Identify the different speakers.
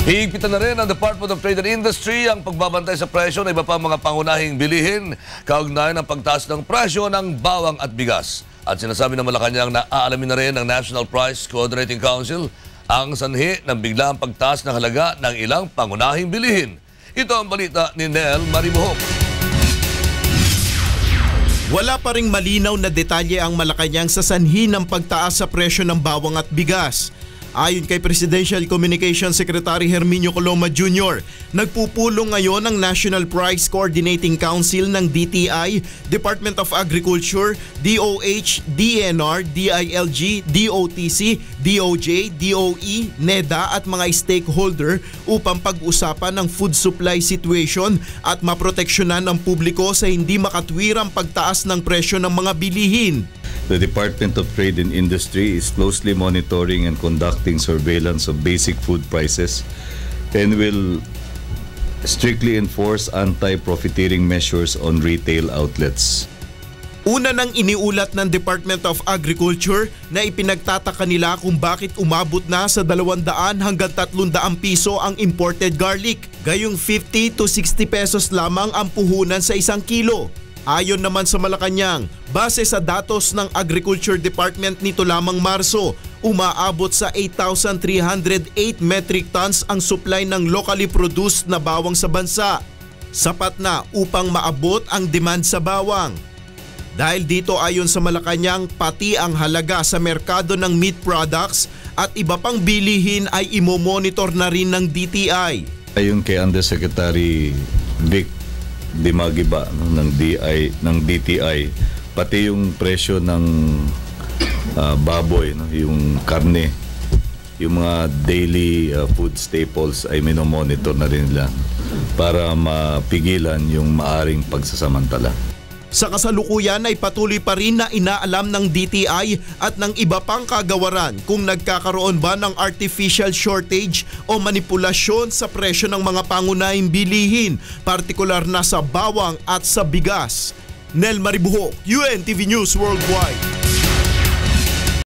Speaker 1: Higpitan na rin ng Department of Trade and Industry ang pagbabantay sa presyo ng iba pang mga pangunahing bilihin kaugnay ng pagtaas ng presyo ng bawang at bigas. At sinasabi ng Malacanang na aalamin na rin ng National Price Coordinating Council ang sanhi ng biglang pagtaas ng halaga ng ilang pangunahing bilihin. Ito ang balita ni Nel Maribuhok.
Speaker 2: Wala pa ring malinaw na detalye ang Malacanang sa sanhi ng pagtaas sa presyo ng bawang at bigas. Ayon kay Presidential Communications Secretary Herminio Coloma Jr., nagpupulong ngayon ang National Price Coordinating Council ng DTI, Department of Agriculture, DOH, DNR, DILG, DOTC, DOJ, DOE, NEDA at mga stakeholder upang pag-usapan ang food supply situation at maproteksyonan ng publiko sa hindi makatwirang pagtaas ng presyo ng mga bilihin.
Speaker 3: The Department of Trade and Industry is closely monitoring and conducting surveillance of basic food prices and will strictly enforce anti-profiteering measures on retail outlets.
Speaker 2: Una nang iniulat ng Department of Agriculture na ipinagtataka nila kung bakit umabot na sa 200 hanggang 300 piso ang imported garlic, gayong 50 to 60 pesos lamang ang puhunan sa 1 kilo. Ayon naman sa Malacanang, base sa datos ng Agriculture Department nito lamang Marso, umaabot sa 8,308 metric tons ang supply ng locally produced na bawang sa bansa. Sapat na upang maabot ang demand sa bawang. Dahil dito ayon sa Malacanang, pati ang halaga sa merkado ng meat products at iba pang bilihin ay imomonitor na rin ng DTI.
Speaker 3: Ayon kay Undersecretary Vic Dimagiba ng DTI, pati yung presyo ng baboy, yung karne, yung mga daily food staples ay minomonitor na rin nila para mapigilan yung maaring pagsasamantala.
Speaker 2: Sa kasalukuyan ay patuloy pa rin na inaalam ng DTI at ng iba pang kagawaran kung nagkakaroon ba ng artificial shortage o manipulasyon sa presyo ng mga pangunahing bilihin, partikular na sa bawang at sa bigas. Nel Maribuhok, UNTV News Worldwide.